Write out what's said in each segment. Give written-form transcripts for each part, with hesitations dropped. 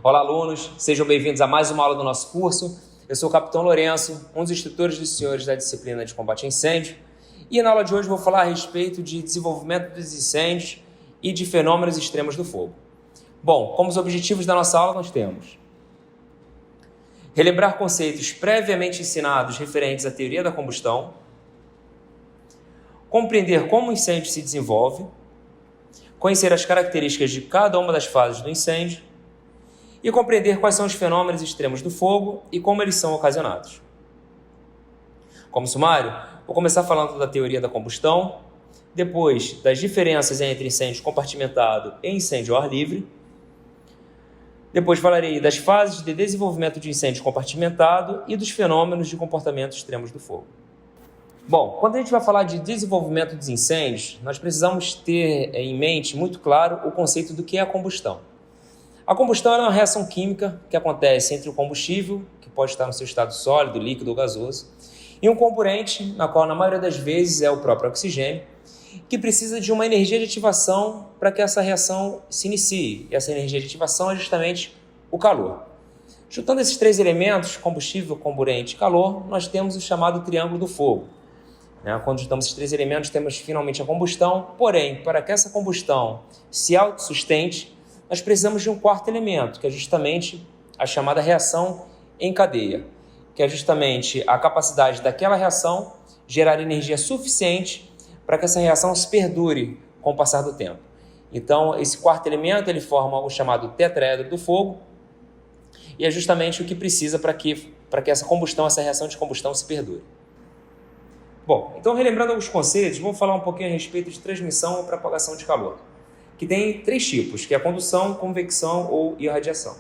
Olá, alunos, sejam bem-vindos a mais uma aula do nosso curso. Eu sou o Capitão Lourenço, um dos instrutores dos senhores da disciplina de combate a incêndio, e na aula de hoje vou falar a respeito de desenvolvimento dos incêndios e de fenômenos extremos do fogo. Bom, como os objetivos da nossa aula nós temos relembrar conceitos previamente ensinados referentes à teoria da combustão, compreender como o incêndio se desenvolve, conhecer as características de cada uma das fases do incêndio e compreender quais são os fenômenos extremos do fogo e como eles são ocasionados. Como sumário, vou começar falando da teoria da combustão, depois das diferenças entre incêndio compartimentado e incêndio ao ar livre, depois falarei das fases de desenvolvimento de incêndio compartimentado e dos fenômenos de comportamento extremos do fogo. Bom, quando a gente vai falar de desenvolvimento dos incêndios, nós precisamos ter em mente muito claro o conceito do que é a combustão. A combustão é uma reação química que acontece entre o combustível, que pode estar no seu estado sólido, líquido ou gasoso, e um comburente, na qual na maioria das vezes é o próprio oxigênio, que precisa de uma energia de ativação para que essa reação se inicie. E essa energia de ativação é justamente o calor. Juntando esses três elementos, combustível, comburente e calor, nós temos o chamado triângulo do fogo. Quando juntamos esses três elementos, temos finalmente a combustão, porém, para que essa combustão se autossustente, nós precisamos de um quarto elemento, que é justamente a chamada reação em cadeia, que é justamente a capacidade daquela reação gerar energia suficiente para que essa reação se perdure com o passar do tempo. Então, esse quarto elemento ele forma o chamado tetraedro do fogo e é justamente o que precisa para que essa combustão, essa reação de combustão se perdure. Bom, então relembrando alguns conceitos, vamos falar um pouquinho a respeito de transmissão ou propagação de calor, que tem três tipos, que é a condução, convecção ou irradiação.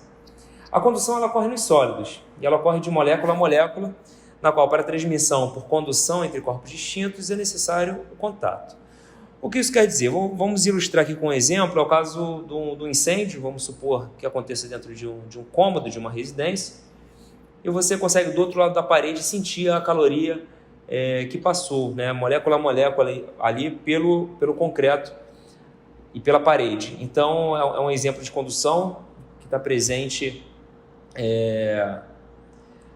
A condução ela ocorre nos sólidos e ela ocorre de molécula a molécula, na qual para a transmissão por condução entre corpos distintos é necessário o contato. O que isso quer dizer? Vamos ilustrar aqui com um exemplo, é o caso do incêndio, vamos supor que aconteça dentro de um cômodo, de uma residência, e você consegue do outro lado da parede sentir a caloria que passou, molécula a molécula ali pelo concreto e pela parede. Então, é um exemplo de condução que está presente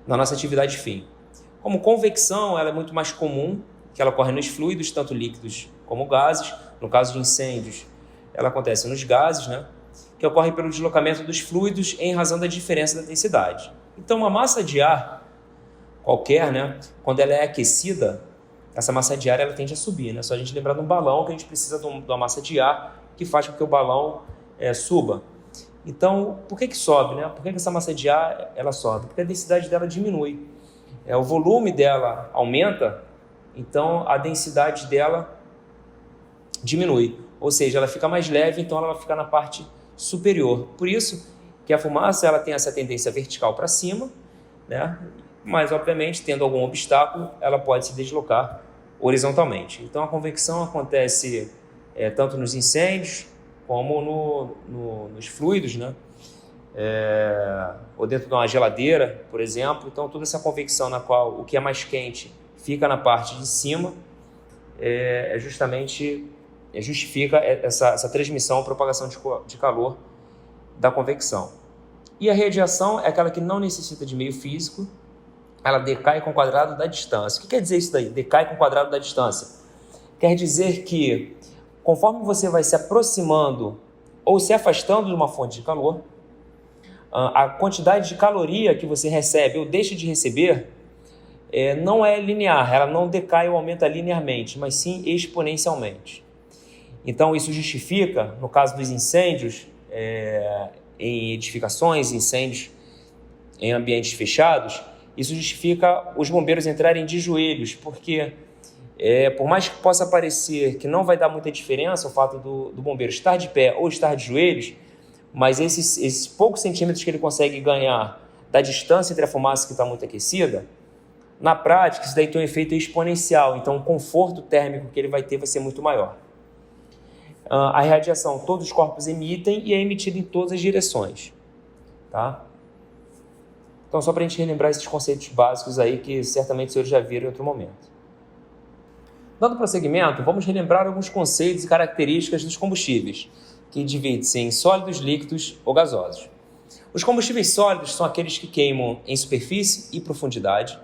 na nossa atividade fim. Como convecção, ela é muito mais comum, que ela ocorre nos fluidos, tanto líquidos como gases. No caso de incêndios, ela acontece nos gases, que ocorre pelo deslocamento dos fluidos em razão da diferença da densidade. Então, uma massa de ar qualquer, quando ela é aquecida, essa massa de ar ela tende a subir. Só a gente lembrar de um balão que a gente precisa de uma massa de ar que faz com que o balão suba. Então, por que sobe? Por que essa massa de ar ela sobe? Porque a densidade dela diminui. O volume dela aumenta, então a densidade dela diminui. Ou seja, ela fica mais leve, então ela vai ficar na parte superior. Por isso que a fumaça ela tem essa tendência vertical para cima, mas obviamente, tendo algum obstáculo, ela pode se deslocar horizontalmente. Então a convecção acontece tanto nos incêndios como nos fluidos, ou dentro de uma geladeira, por exemplo. Então toda essa convecção na qual o que é mais quente fica na parte de cima justifica essa transmissão, propagação de calor da convecção. E a radiação é aquela que não necessita de meio físico, ela decai com o quadrado da distância. O que quer dizer isso daí? Decai com o quadrado da distância. Quer dizer que conforme você vai se aproximando ou se afastando de uma fonte de calor, a quantidade de caloria que você recebe ou deixa de receber não é linear, ela não decai ou aumenta linearmente, mas sim exponencialmente. Então isso justifica, no caso dos incêndios em edificações, incêndios em ambientes fechados, isso justifica os bombeiros entrarem de joelhos, porque por mais que possa parecer que não vai dar muita diferença o fato do bombeiro estar de pé ou estar de joelhos, mas esses poucos centímetros que ele consegue ganhar da distância entre a fumaça que está muito aquecida, na prática isso daí tem um efeito exponencial, então o conforto térmico que ele vai ter vai ser muito maior. A radiação todos os corpos emitem e é emitida em todas as direções. Tá? Então só para a gente relembrar esses conceitos básicos aí que certamente os senhores já viram em outro momento. Dando prosseguimento, vamos relembrar alguns conceitos e características dos combustíveis, que dividem-se em sólidos, líquidos ou gasosos. Os combustíveis sólidos são aqueles que queimam em superfície e profundidade.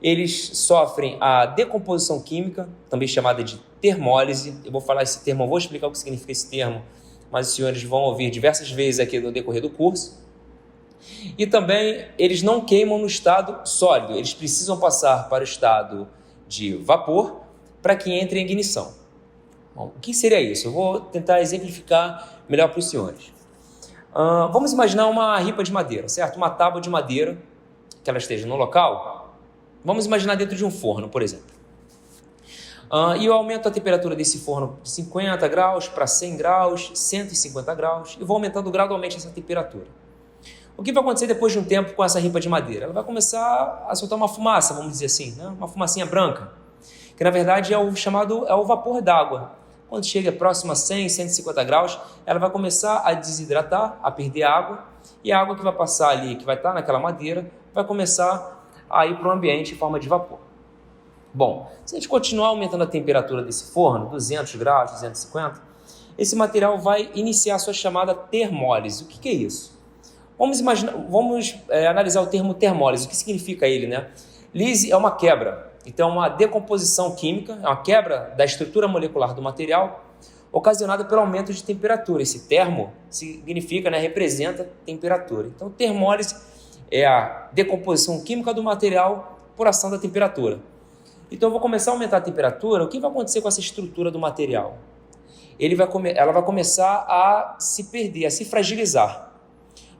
Eles sofrem a decomposição química, também chamada de termólise. Eu vou falar esse termo, eu vou explicar o que significa esse termo, mas os senhores vão ouvir diversas vezes aqui no decorrer do curso. E também eles não queimam no estado sólido, eles precisam passar para o estado de vapor para que entre em ignição. Bom, o que seria isso? Eu vou tentar exemplificar melhor para os senhores. Vamos imaginar uma ripa de madeira, certo? Uma tábua de madeira, que ela esteja no local. Vamos imaginar dentro de um forno, por exemplo. E eu aumento a temperatura desse forno de 50 graus para 100 graus, 150 graus, e vou aumentando gradualmente essa temperatura. O que vai acontecer depois de um tempo com essa ripa de madeira? Ela vai começar a soltar uma fumaça, vamos dizer assim, né? Uma fumacinha branca, que na verdade é o vapor d'água. Quando chega próximo a 100, 150 graus, ela vai começar a desidratar, a perder água, e a água que vai passar ali, que vai estar naquela madeira, vai começar a ir para o ambiente em forma de vapor. Bom, se a gente continuar aumentando a temperatura desse forno, 200 graus, 250, esse material vai iniciar a sua chamada termólise. O que é isso? Vamos analisar o termo termólise. O que significa ele, né? Lise é uma quebra, então é uma decomposição química, é uma quebra da estrutura molecular do material ocasionada pelo aumento de temperatura. Esse termo significa, né, representa temperatura. Então, termólise é a decomposição química do material por ação da temperatura. Então, eu vou começar a aumentar a temperatura. O que vai acontecer com essa estrutura do material? Ela vai começar a se perder, a se fragilizar.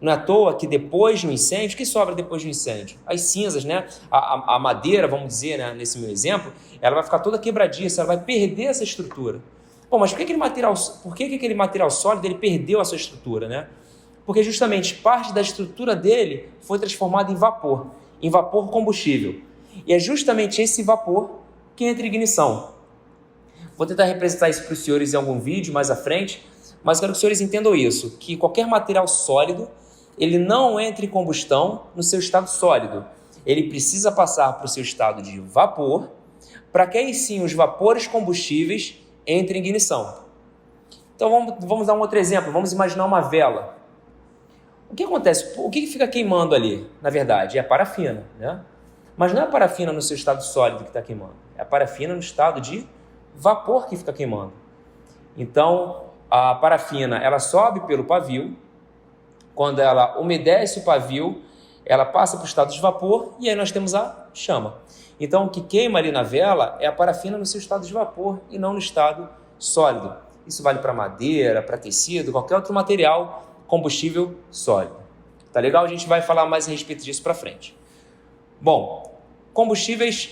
Não é à toa que depois de um incêndio, o que sobra depois de um incêndio? As cinzas, né? A madeira, vamos dizer, né, nesse meu exemplo, ela vai ficar toda quebradiça, ela vai perder essa estrutura. Bom, mas por que aquele material sólido ele perdeu a sua estrutura, né? Porque justamente parte da estrutura dele foi transformada em vapor combustível. E é justamente esse vapor que entra em ignição. Vou tentar representar isso para os senhores em algum vídeo mais à frente, mas quero que os senhores entendam isso, que qualquer material sólido, ele não entra em combustão no seu estado sólido. Ele precisa passar para o seu estado de vapor, para que aí sim os vapores combustíveis entrem em ignição. Então vamos dar um outro exemplo, vamos imaginar uma vela. O que acontece? O que fica queimando ali, na verdade? É a parafina, né? Mas não é a parafina no seu estado sólido que está queimando, é a parafina no estado de vapor que fica queimando. Então, a parafina ela sobe pelo pavio, quando ela umedece o pavio, ela passa para o estado de vapor e aí nós temos a chama. Então, o que queima ali na vela é a parafina no seu estado de vapor e não no estado sólido. Isso vale para madeira, para tecido, qualquer outro material combustível sólido. Tá legal? A gente vai falar mais a respeito disso para frente. Bom, combustíveis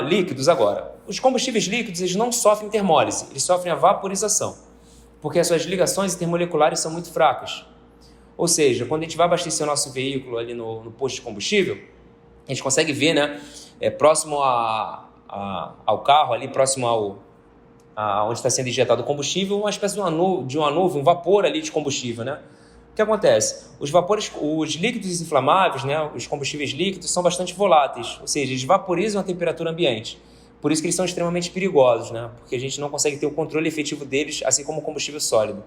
líquidos agora. Os combustíveis líquidos eles não sofrem termólise, eles sofrem a vaporização, porque as suas ligações intermoleculares são muito fracas. Ou seja, quando a gente vai abastecer o nosso veículo ali no posto de combustível, a gente consegue ver, né, próximo ao carro, ali próximo onde está sendo injetado o combustível, uma espécie de uma nuvem, um vapor ali de combustível, né? O que acontece? Os líquidos inflamáveis, né, os combustíveis líquidos, são bastante voláteis, ou seja, eles vaporizam a temperatura ambiente. Por isso que eles são extremamente perigosos, né? Porque a gente não consegue ter o controle efetivo deles, assim como o combustível sólido.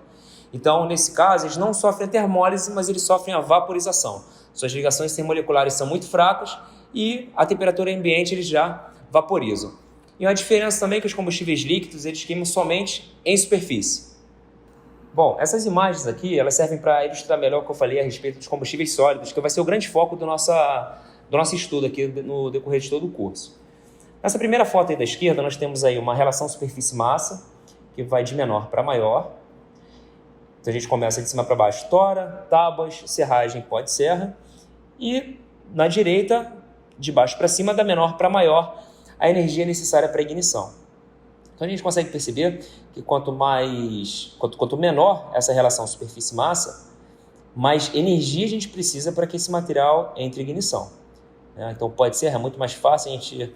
Então, nesse caso, eles não sofrem a termólise, mas eles sofrem a vaporização. Suas ligações intermoleculares são muito fracas e a temperatura ambiente eles já vaporizam. E uma diferença também é que os combustíveis líquidos eles queimam somente em superfície. Bom, essas imagens aqui elas servem para ilustrar melhor o que eu falei a respeito dos combustíveis sólidos, que vai ser o grande foco do nosso estudo aqui no decorrer de todo o curso. Nessa primeira foto aí da esquerda, nós temos aí uma relação superfície-massa, que vai de menor para maior. Então a gente começa de cima para baixo, tora, tábuas, serragem, pó de serra. E na direita, de baixo para cima, da menor para maior, a energia necessária para a ignição. Então a gente consegue perceber que quanto menor essa relação superfície-massa, mais energia a gente precisa para que esse material entre em ignição. Então pó de serra é muito mais fácil a gente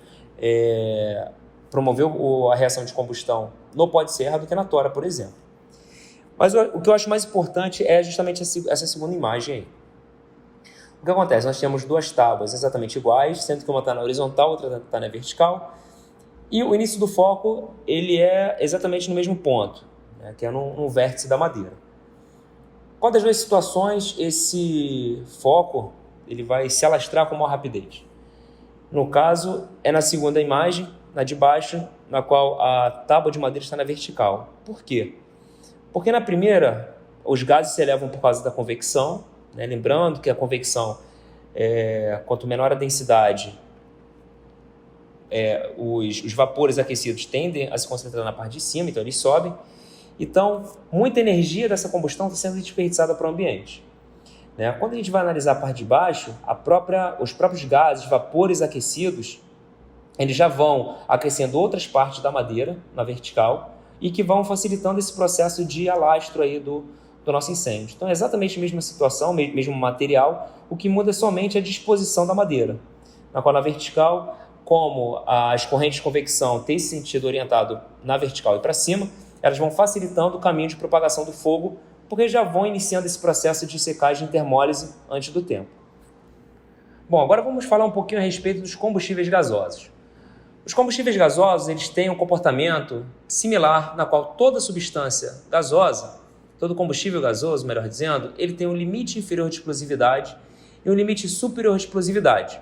promover a reação de combustão no pó de serra do que na tora, por exemplo. Mas o que eu acho mais importante é justamente essa segunda imagem aí. O que acontece? Nós temos duas tábuas exatamente iguais, sendo que uma está na horizontal, outra está na vertical. E o início do foco ele é exatamente no mesmo ponto, né, que é no vértice da madeira. Qual das duas situações esse foco ele vai se alastrar com maior rapidez? No caso, é na segunda imagem, na de baixo, na qual a tábua de madeira está na vertical. Por quê? Porque na primeira, os gases se elevam por causa da convecção, né? Lembrando que a convecção, quanto menor a densidade, os vapores aquecidos tendem a se concentrar na parte de cima, então eles sobem. Então, muita energia dessa combustão está sendo desperdiçada para o ambiente. Né? Quando a gente vai analisar a parte de baixo, os próprios gases, vapores aquecidos, eles já vão aquecendo outras partes da madeira na vertical e que vão facilitando esse processo de alastro aí do nosso incêndio. Então, é exatamente a mesma situação, mesmo material, o que muda é somente a disposição da madeira, na qual na vertical, como as correntes de convecção têm esse sentido orientado na vertical e para cima, elas vão facilitando o caminho de propagação do fogo, porque já vão iniciando esse processo de secagem e termólise antes do tempo. Bom, agora vamos falar um pouquinho a respeito dos combustíveis gasosos. Os combustíveis gasosos eles têm um comportamento similar, na qual toda substância gasosa, todo combustível gasoso, melhor dizendo, ele tem um limite inferior de explosividade e um limite superior de explosividade,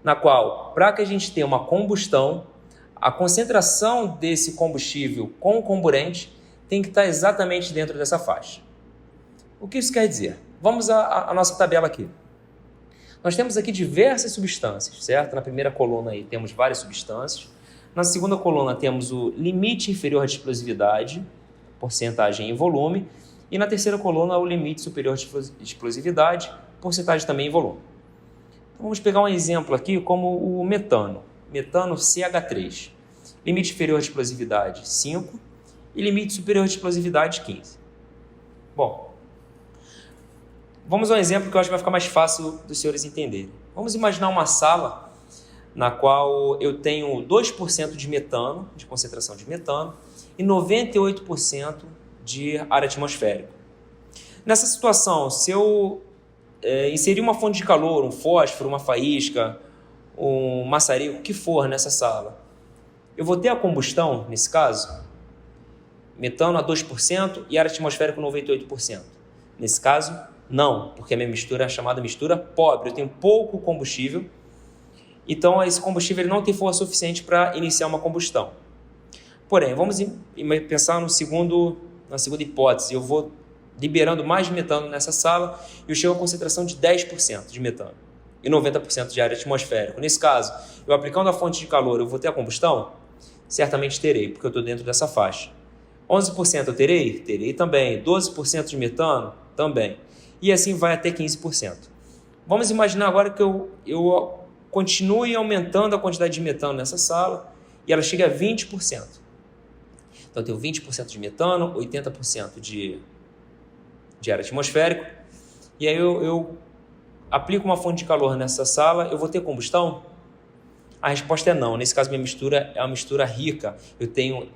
na qual, para que a gente tenha uma combustão, a concentração desse combustível com o comburente tem que estar exatamente dentro dessa faixa. O que isso quer dizer? Vamos à nossa tabela aqui. Nós temos aqui diversas substâncias, certo? Na primeira coluna aí temos várias substâncias. Na segunda coluna temos o limite inferior de explosividade, porcentagem em volume. E na terceira coluna o limite superior de explosividade, porcentagem também em volume. Então, vamos pegar um exemplo aqui como o metano. Metano CH3. Limite inferior de explosividade 5 e limite superior de explosividade 15. Bom, vamos a um exemplo que eu acho que vai ficar mais fácil dos senhores entenderem. Vamos imaginar uma sala na qual eu tenho 2% de metano, de concentração de metano, e 98% de ar atmosférico. Nessa situação, se eu inserir uma fonte de calor, um fósforo, uma faísca, um maçarico, o que for nessa sala, eu vou ter a combustão, nesse caso, metano a 2% e ar atmosférico 98%. Nesse caso, não, porque a minha mistura é chamada mistura pobre, eu tenho pouco combustível, então esse combustível ele não tem força suficiente para iniciar uma combustão. Porém, vamos pensar na segunda hipótese, eu vou liberando mais metano nessa sala e eu chego a concentração de 10% de metano e 90% de ar atmosférico. Nesse caso, eu aplicando a fonte de calor, eu vou ter a combustão? Certamente terei, porque eu estou dentro dessa faixa. 11% eu terei? Terei também. 12% de metano? Também. E assim vai até 15%. Vamos imaginar agora que eu continue aumentando a quantidade de metano nessa sala e ela chega a 20%. Então eu tenho 20% de metano, 80% de ar atmosférico, e aí eu aplico uma fonte de calor nessa sala, eu vou ter combustão? A resposta é não. Nesse caso, minha mistura é uma mistura rica. Eu tenho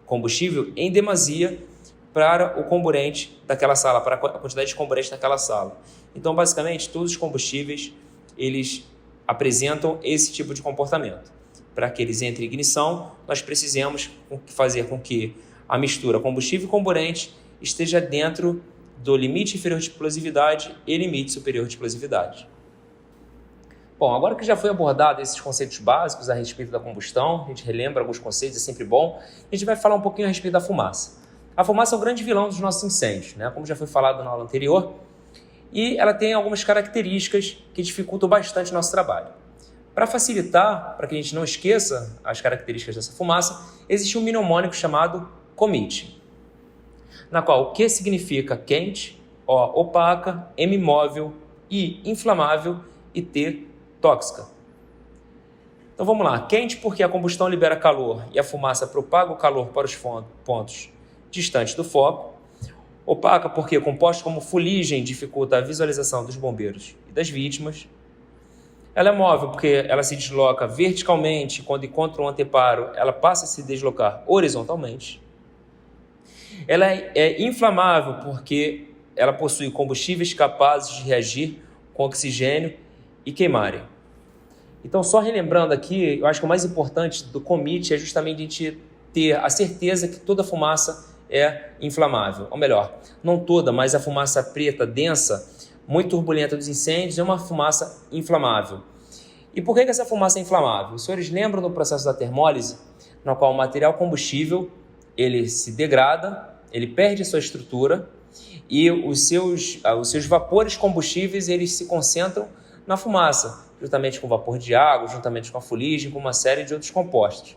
combustível em demasia para o comburente daquela sala, para a quantidade de comburente daquela sala. Então, basicamente, todos os combustíveis, eles apresentam esse tipo de comportamento. Para que eles entrem em ignição, nós precisamos fazer com que a mistura combustível e comburente esteja dentro do limite inferior de explosividade e limite superior de explosividade. Bom, agora que já foi abordado esses conceitos básicos a respeito da combustão, a gente relembra alguns conceitos, é sempre bom, a gente vai falar um pouquinho a respeito da fumaça. A fumaça é o grande vilão dos nossos incêndios, né? Como já foi falado na aula anterior, e ela tem algumas características que dificultam bastante o nosso trabalho. Para facilitar, para que a gente não esqueça as características dessa fumaça, existe um mnemônico chamado COMIT, na qual o Q significa quente, O opaca, M móvel, I inflamável e T tóxica. Então vamos lá, quente porque a combustão libera calor e a fumaça propaga o calor para os pontos distantes do foco. Opaca porque compostos como fuligem dificulta a visualização dos bombeiros e das vítimas. Ela é móvel porque ela se desloca verticalmente, quando encontra um anteparo, ela passa a se deslocar horizontalmente. Ela é inflamável porque ela possui combustíveis capazes de reagir com oxigênio e queimarem. Então, só relembrando aqui, eu acho que o mais importante do COMIT é justamente a gente ter a certeza que toda fumaça é inflamável. Ou melhor, não toda, mas a fumaça preta densa, muito turbulenta dos incêndios, é uma fumaça inflamável. E por que essa fumaça é inflamável? Os senhores lembram do processo da termólise, no qual o material combustível ele se degrada, ele perde a sua estrutura e os seus vapores combustíveis eles se concentram na fumaça, juntamente com o vapor de água, juntamente com a fuligem, com uma série de outros compostos.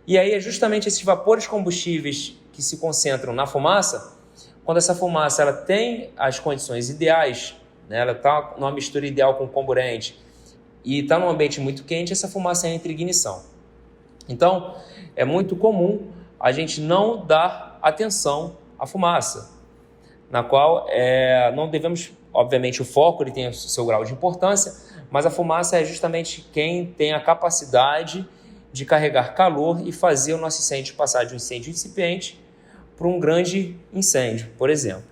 E aí é justamente esses vapores combustíveis que se concentram na fumaça, quando essa fumaça ela tem as condições ideais, né, ela está numa mistura ideal com o comburente e está num ambiente muito quente, essa fumaça entra em ignição. Então, é muito comum a gente não dar atenção à fumaça, na qual não devemos, obviamente o foco ele tem o seu grau de importância, mas a fumaça é justamente quem tem a capacidade de carregar calor e fazer o nosso incêndio passar de um incêndio incipiente para um grande incêndio, por exemplo.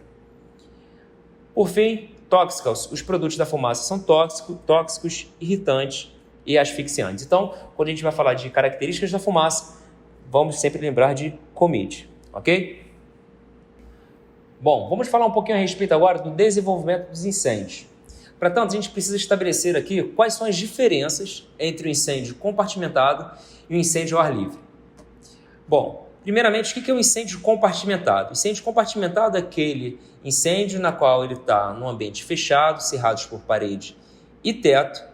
Por fim, tóxicos. Os produtos da fumaça são tóxicos, irritantes e asfixiantes. Então, quando a gente vai falar de características da fumaça, vamos sempre lembrar de COMIT, ok? Bom, vamos falar um pouquinho a respeito agora do desenvolvimento dos incêndios. Para tanto, a gente precisa estabelecer aqui quais são as diferenças entre o incêndio compartimentado e o incêndio ao ar livre. Bom, primeiramente, o que é um incêndio compartimentado? O incêndio compartimentado é aquele incêndio na qual ele está num ambiente fechado, cerrados por parede e teto,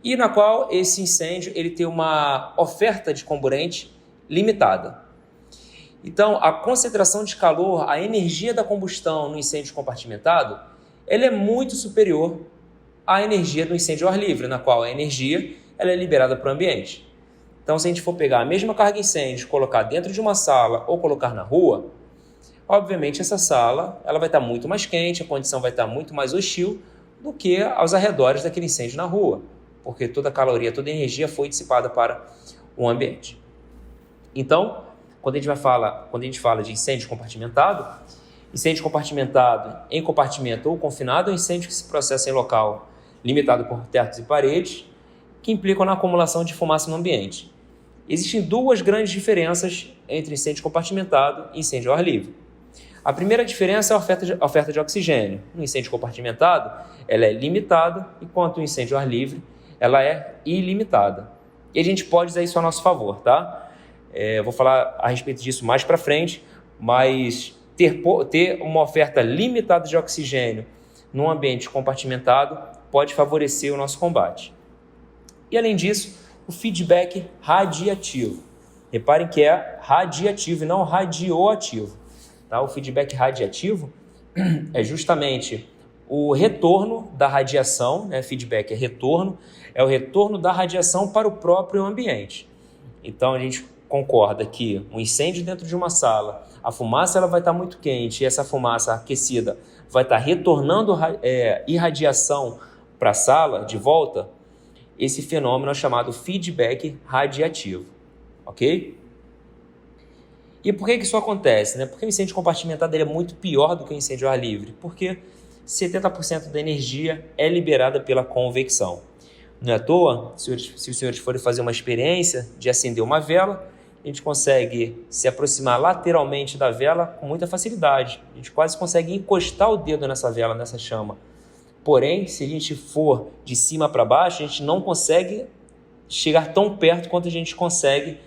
e na qual esse incêndio ele tem uma oferta de comburente limitada. Então, a concentração de calor, a energia da combustão no incêndio compartimentado, ela é muito superior à energia do incêndio ao ar livre, na qual a energia ela é liberada para o ambiente. Então, se a gente for pegar a mesma carga incêndio, colocar dentro de uma sala ou colocar na rua, obviamente essa sala ela vai estar muito mais quente, a condição vai estar muito mais hostil do que aos arredores daquele incêndio na rua, porque toda a caloria, toda a energia foi dissipada para o ambiente. Então, quando a gente fala de incêndio compartimentado em compartimento ou confinado é um incêndio que se processa em local limitado por tetos e paredes, que implicam na acumulação de fumaça no ambiente. Existem duas grandes diferenças entre incêndio compartimentado e incêndio ao ar livre. A primeira diferença é a oferta de oxigênio. No incêndio compartimentado, ela é limitada, enquanto o incêndio ao ar livre, ela é ilimitada. E a gente pode usar isso a nosso favor, tá? Eu vou falar a respeito disso mais para frente, mas ter uma oferta limitada de oxigênio num ambiente compartimentado pode favorecer o nosso combate. E além disso, o feedback radiativo. Reparem que é radiativo e não radioativo. Tá? O feedback radiativo é justamente o retorno da radiação, né? Feedback é o retorno da radiação para o próprio ambiente. Então a gente concorda que um incêndio dentro de uma sala, a fumaça ela vai estar muito quente e essa fumaça aquecida vai estar retornando irradiação para a sala de volta. Esse fenômeno é chamado feedback radiativo, ok? E por que isso acontece? Né? Porque o incêndio compartimentado ele é muito pior do que o incêndio ao ar livre, porque 70% da energia é liberada pela convecção. Não é à toa, se os senhores forem fazer uma experiência de acender uma vela, a gente consegue se aproximar lateralmente da vela com muita facilidade. A gente quase consegue encostar o dedo nessa vela, nessa chama. Porém, se a gente for de cima para baixo, a gente não consegue chegar tão perto quanto a gente consegue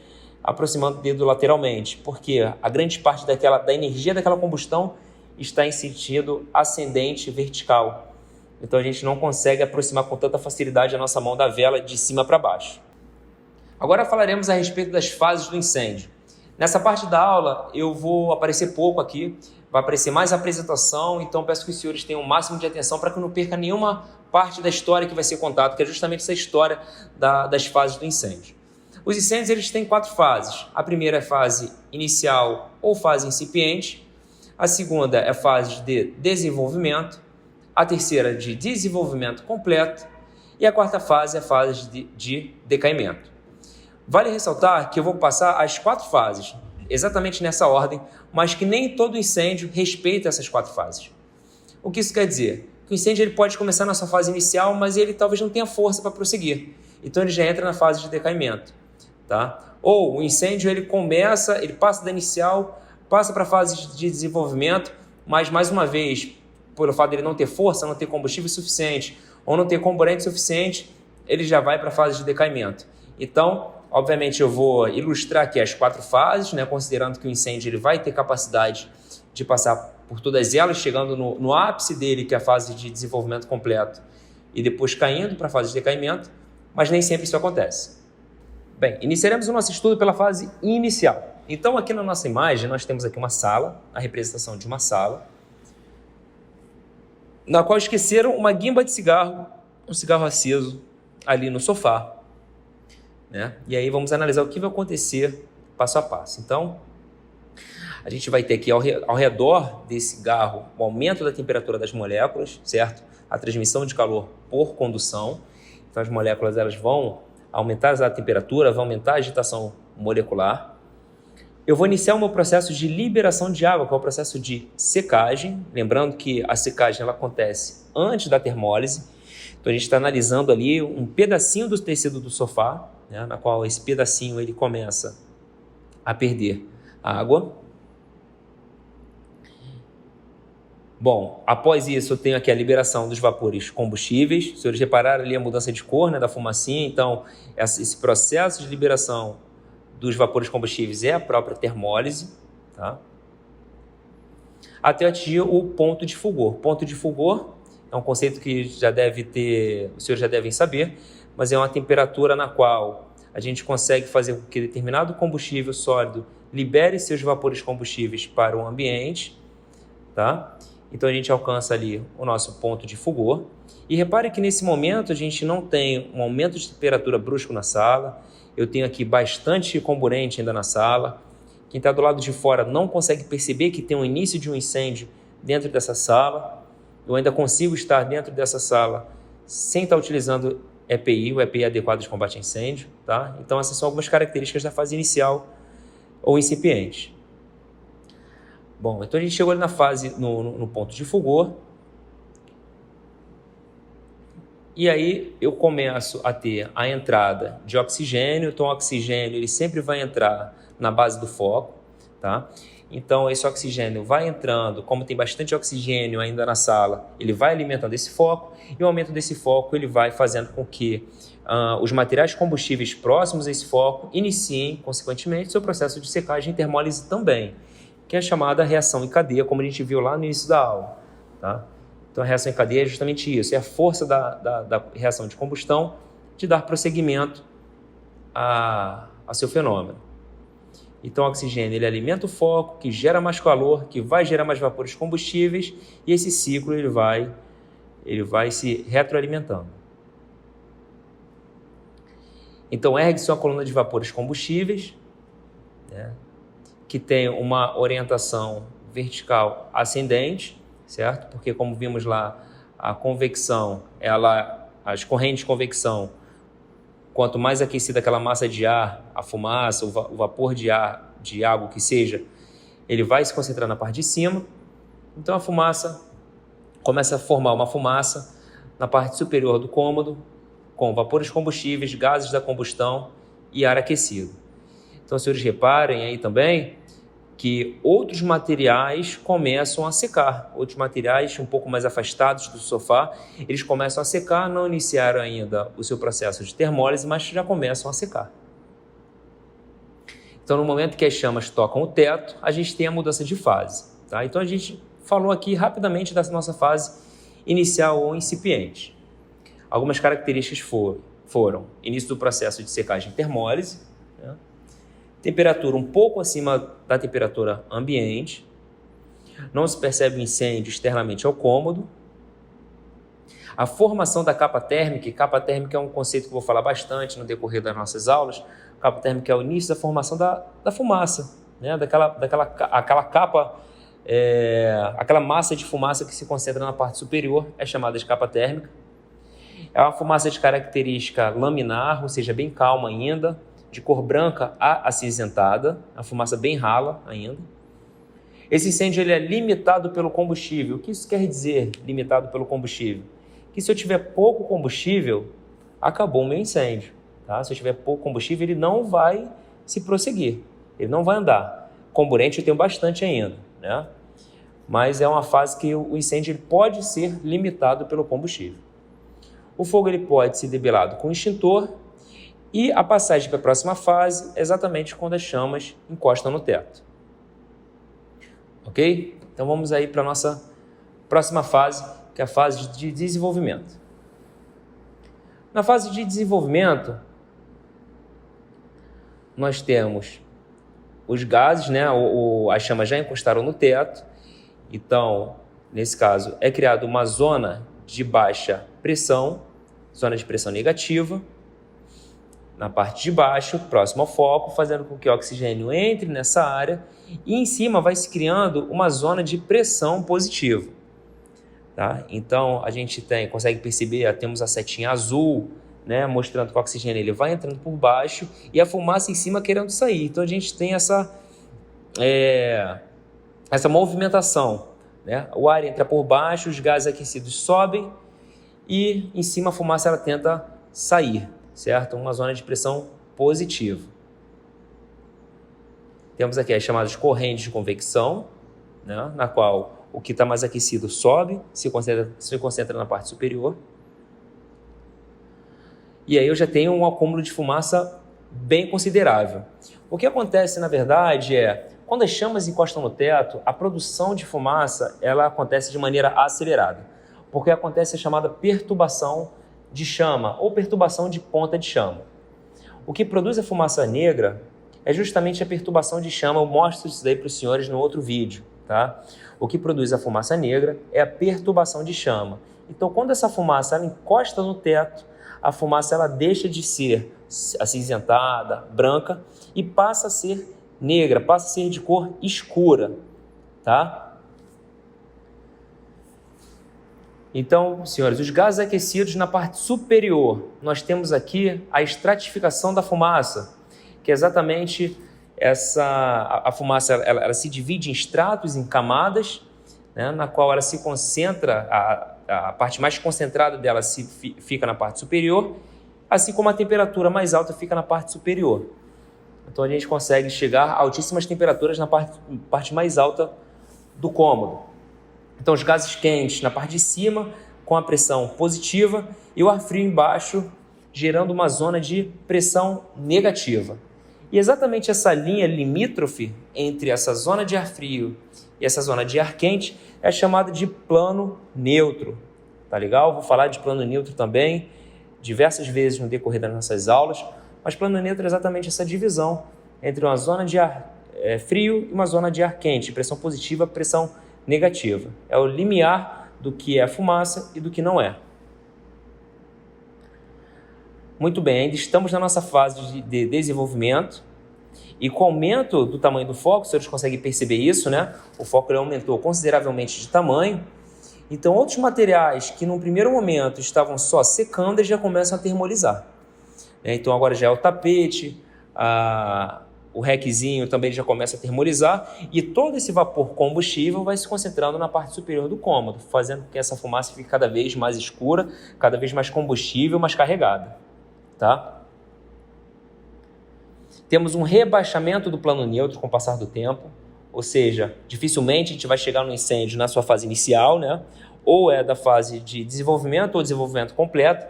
aproximando o dedo lateralmente, porque a grande parte da energia daquela combustão está em sentido ascendente vertical. Então a gente não consegue aproximar com tanta facilidade a nossa mão da vela de cima para baixo. Agora falaremos a respeito das fases do incêndio. Nessa parte da aula eu vou aparecer pouco aqui, vai aparecer mais apresentação, então peço que os senhores tenham o máximo de atenção para que eu não perca nenhuma parte da história que vai ser contada, que é justamente essa história das fases do incêndio. Os incêndios eles têm 4 fases. A primeira é a fase inicial ou fase incipiente, a segunda é a fase de desenvolvimento, a terceira de desenvolvimento completo e a quarta fase é a fase de decaimento. Vale ressaltar que eu vou passar as 4 fases, exatamente nessa ordem, mas que nem todo incêndio respeita essas 4 fases. O que isso quer dizer? Que o incêndio ele pode começar na sua fase inicial, mas ele talvez não tenha força para prosseguir. Então ele já entra na fase de decaimento. Tá? Ou o incêndio ele passa da inicial passa para a fase de desenvolvimento, mas mais uma vez, pelo fato de ele não ter força, não ter combustível suficiente ou não ter componente suficiente, ele já vai para a fase de decaimento. Então, obviamente, eu vou ilustrar aqui as 4 fases, né, considerando que o incêndio ele vai ter capacidade de passar por todas elas, chegando no ápice dele, que é a fase de desenvolvimento completo, e depois caindo para a fase de decaimento, mas nem sempre isso acontece. Bem, iniciaremos o nosso estudo pela fase inicial. Então, aqui na nossa imagem, nós temos aqui uma sala, a representação de uma sala, na qual esqueceram uma guimba de cigarro, um cigarro aceso ali no sofá, né? E aí vamos analisar o que vai acontecer passo a passo. Então, a gente vai ter aqui ao redor desse cigarro o aumento da temperatura das moléculas, certo? A transmissão de calor por condução. Então, as moléculas elas vão aumentar a temperatura, vão aumentar a agitação molecular. Eu vou iniciar o meu processo de liberação de água, que é o processo de secagem. Lembrando que a secagem ela acontece antes da termólise. Então, a gente está analisando ali um pedacinho do tecido do sofá, né, na qual esse pedacinho ele começa a perder água. Bom, após isso eu tenho aqui a liberação dos vapores combustíveis. Se vocês repararam ali a mudança de cor, né, da fumacinha, então esse processo de liberação dos vapores combustíveis é a própria termólise, tá? Até atingir o ponto de fulgor. Ponto de fulgor é um conceito que os senhores já devem saber, mas é uma temperatura na qual a gente consegue fazer com que determinado combustível sólido libere seus vapores combustíveis para o ambiente, tá? Então a gente alcança ali o nosso ponto de fulgor. E repare que nesse momento a gente não tem um aumento de temperatura brusco na sala. Eu tenho aqui bastante comburente ainda na sala. Quem está do lado de fora não consegue perceber que tem um início de um incêndio dentro dessa sala. Eu ainda consigo estar dentro dessa sala sem estar utilizando EPI, o EPI adequado de combate a incêndio, tá? Então essas são algumas características da fase inicial ou incipiente. Bom, então a gente chegou ali na fase, no ponto de fulgor. E aí eu começo a ter a entrada de oxigênio. Então o oxigênio ele sempre vai entrar na base do foco, tá? Então esse oxigênio vai entrando, como tem bastante oxigênio ainda na sala, ele vai alimentando esse foco, e o aumento desse foco ele vai fazendo com que os materiais combustíveis próximos a esse foco iniciem, consequentemente, seu processo de secagem e termólise também, que é a chamada reação em cadeia, como a gente viu lá no início da aula, tá? Então a reação em cadeia é justamente isso, é a força da reação de combustão de dar prosseguimento a seu fenômeno. Então o oxigênio ele alimenta o foco, que gera mais calor, que vai gerar mais vapores combustíveis, e esse ciclo ele vai se retroalimentando. Então ergue-se uma coluna de vapores combustíveis, né, que tem uma orientação vertical ascendente, certo? Porque como vimos lá, a convecção, as correntes de convecção, quanto mais aquecida aquela massa de ar, a fumaça, o vapor de ar, de água que seja, ele vai se concentrar na parte de cima. Então a fumaça começa a formar uma fumaça na parte superior do cômodo, com vapores combustíveis, gases da combustão e ar aquecido. Então, senhores, reparem aí também que outros materiais começam a secar. Outros materiais um pouco mais afastados do sofá, eles começam a secar, não iniciaram ainda o seu processo de termólise, mas já começam a secar. Então, no momento que as chamas tocam o teto, a gente tem a mudança de fase, tá? Então, a gente falou aqui rapidamente da nossa fase inicial ou incipiente. Algumas características foram início do processo de secagem e termólise, né? Temperatura um pouco acima da temperatura ambiente, não se percebe o incêndio externamente ao cômodo, a formação da capa térmica, e capa térmica é um conceito que eu vou falar bastante no decorrer das nossas aulas. Capa térmica é o início da formação da fumaça, né? aquela capa, aquela massa de fumaça que se concentra na parte superior, é chamada de capa térmica. É uma fumaça de característica laminar, ou seja, bem calma ainda, de cor branca a acinzentada, a fumaça bem rala ainda. Esse incêndio ele é limitado pelo combustível. O que isso quer dizer, limitado pelo combustível? Que se eu tiver pouco combustível, acabou o meu incêndio. Tá? Se eu tiver pouco combustível, ele não vai se prosseguir, ele não vai andar. comburente eu tenho bastante ainda, né? Mas é uma fase que o incêndio ele pode ser limitado pelo combustível. O fogo ele pode ser debelado com extintor e a passagem para a próxima fase é exatamente quando as chamas encostam no teto. Ok? Então vamos aí para a nossa próxima fase, que é a fase de desenvolvimento. Na fase de desenvolvimento, nós temos os gases, né? As chamas já encostaram no teto, então, nesse caso, é criada uma zona de baixa pressão, zona de pressão negativa, na parte de baixo, próximo ao foco, fazendo com que o oxigênio entre nessa área e em cima vai se criando uma zona de pressão positiva. Tá? Então, a gente consegue perceber, temos a setinha azul, né, mostrando que o oxigênio ele vai entrando por baixo e a fumaça em cima querendo sair. Então, a gente tem essa movimentação. Né? O ar entra por baixo, os gases aquecidos sobem e em cima a fumaça ela tenta sair, certo? Uma zona de pressão positiva. Temos aqui as chamadas correntes de convecção, né, na qual o que está mais aquecido sobe, se concentra na parte superior. E aí eu já tenho um acúmulo de fumaça bem considerável. O que acontece, na verdade, quando as chamas encostam no teto, a produção de fumaça ela acontece de maneira acelerada, porque acontece a chamada perturbação de chama ou perturbação de ponta de chama. O que produz a fumaça negra é justamente a perturbação de chama. Eu mostro isso daí para os senhores no outro vídeo. Tá? O que produz a fumaça negra é a perturbação de chama. Então, quando essa fumaça ela encosta no teto, a fumaça ela deixa de ser acinzentada, branca e passa a ser negra, passa a ser de cor escura. Tá? Então, senhores, os gases aquecidos na parte superior, nós temos aqui a estratificação da fumaça, que é exatamente a fumaça ela se divide em estratos, em camadas, né, na qual ela se concentra, a parte mais concentrada dela fica na parte superior, assim como a temperatura mais alta fica na parte superior. Então a gente consegue chegar a altíssimas temperaturas na parte mais alta do cômodo. Então os gases quentes na parte de cima, com a pressão positiva, e o ar frio embaixo, gerando uma zona de pressão negativa. E exatamente essa linha limítrofe entre essa zona de ar frio e essa zona de ar quente é chamada de plano neutro. Tá legal? Vou falar de plano neutro também diversas vezes no decorrer das nossas aulas, mas plano neutro é exatamente essa divisão entre uma zona de ar frio e uma zona de ar quente, pressão positiva, pressão negativa. É o limiar do que é a fumaça e do que não é. Muito bem, ainda estamos na nossa fase de desenvolvimento e com o aumento do tamanho do foco, os senhores conseguem perceber isso, né? O foco ele aumentou consideravelmente de tamanho. Então, outros materiais que num primeiro momento estavam só secando, eles já começam a termolizar. Então, agora já é o tapete, o requezinho também já começa a termolizar e todo esse vapor combustível vai se concentrando na parte superior do cômodo, fazendo com que essa fumaça fique cada vez mais escura, cada vez mais combustível, mais carregada. Tá? Temos um rebaixamento do plano neutro com o passar do tempo, ou seja, dificilmente a gente vai chegar no incêndio na sua fase inicial, né? Ou é da fase de desenvolvimento ou desenvolvimento completo,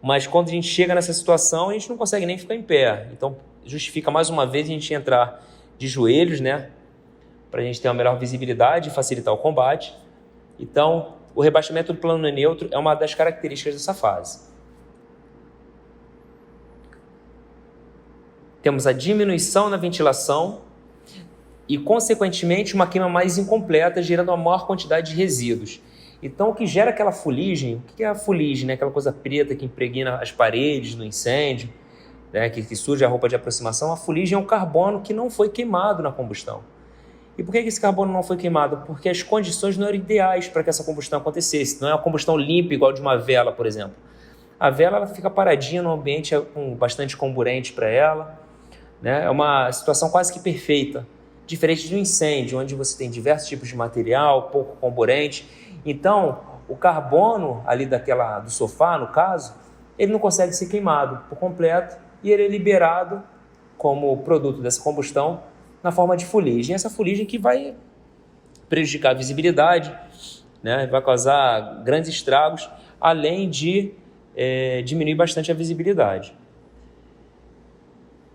mas quando a gente chega nessa situação, a gente não consegue nem ficar em pé. Então, justifica mais uma vez a gente entrar de joelhos, né? Para a gente ter uma melhor visibilidade e facilitar o combate. Então, o rebaixamento do plano neutro é uma das características dessa fase. Temos a diminuição na ventilação e, consequentemente, uma queima mais incompleta, gerando uma maior quantidade de resíduos. Então, o que gera aquela fuligem, o que é a fuligem? Né? Aquela coisa preta que impregna as paredes no incêndio, né? que suja a roupa de aproximação. A fuligem é um carbono que não foi queimado na combustão. E por que esse carbono não foi queimado? Porque as condições não eram ideais para que essa combustão acontecesse. Não é uma combustão limpa, igual de uma vela, por exemplo. A vela ela fica paradinha no ambiente com bastante comburente para ela. Né? É uma situação quase que perfeita, diferente de um incêndio, onde você tem diversos tipos de material, pouco comburente. Então, o carbono ali do sofá, no caso, ele não consegue ser queimado por completo e ele é liberado como produto dessa combustão na forma de fuligem. Essa fuligem que vai prejudicar a visibilidade, né? Vai causar grandes estragos, além de diminuir bastante a visibilidade.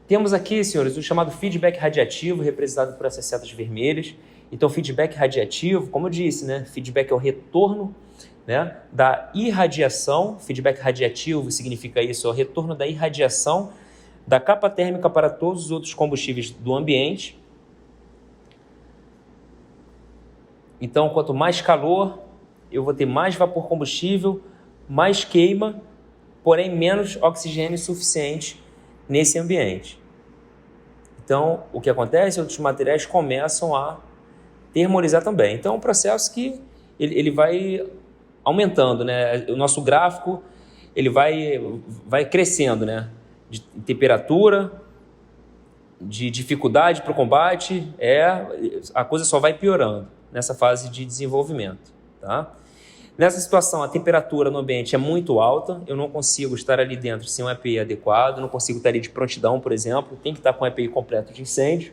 Temos aqui, senhores, o chamado feedback radiativo, representado por essas setas vermelhas. Então, feedback radiativo, como eu disse, né? Feedback é o retorno, né, da irradiação. Feedback radiativo significa isso, é o retorno da irradiação da capa térmica para todos os outros combustíveis do ambiente. Então, quanto mais calor, eu vou ter mais vapor combustível, mais queima, porém menos oxigênio suficiente nesse ambiente. Então, o que acontece? Outros materiais começam a termorizar também. Então, é um processo que ele vai aumentando, né? O nosso gráfico ele vai crescendo, né? De temperatura, de dificuldade para o combate, a coisa só vai piorando nessa fase de desenvolvimento, tá? Nessa situação, a temperatura no ambiente é muito alta, eu não consigo estar ali dentro sem um EPI adequado, não consigo estar ali de prontidão, por exemplo, tem que estar com um EPI completo de incêndio.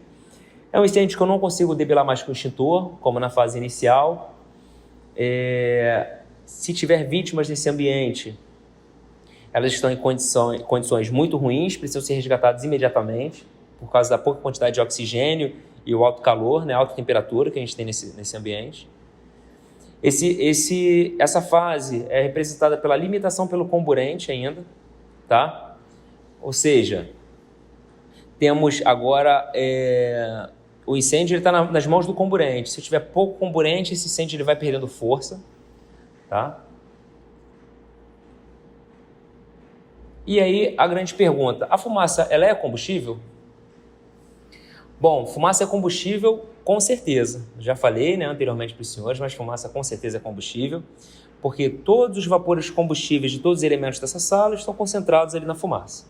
É um incêndio que eu não consigo debelar mais com o extintor, como na fase inicial. Se tiver vítimas nesse ambiente, elas estão em condições muito ruins, precisam ser resgatadas imediatamente, por causa da pouca quantidade de oxigênio e o alto calor, né, a alta temperatura que a gente tem nesse ambiente. Essa fase é representada pela limitação pelo comburente ainda, tá? Ou seja, temos agora o incêndio está nas mãos do comburente. Se tiver pouco comburente, esse incêndio ele vai perdendo força, tá? E aí a grande pergunta, a fumaça ela é combustível? Bom, fumaça é combustível com certeza. Já falei, né, anteriormente para os senhores, mas fumaça com certeza é combustível, porque todos os vapores combustíveis de todos os elementos dessa sala estão concentrados ali na fumaça.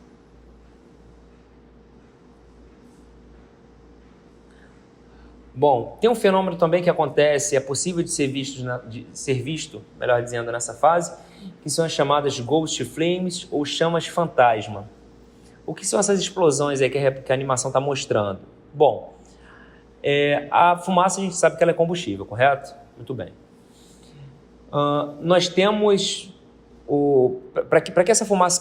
Bom, tem um fenômeno também que acontece, é possível de ser visto, melhor dizendo, nessa fase, que são as chamadas ghost flames ou chamas fantasma. O que são essas explosões aí que a animação está mostrando? Bom, a fumaça a gente sabe que ela é combustível, correto? Muito bem. Nós temos, para que essa fumaça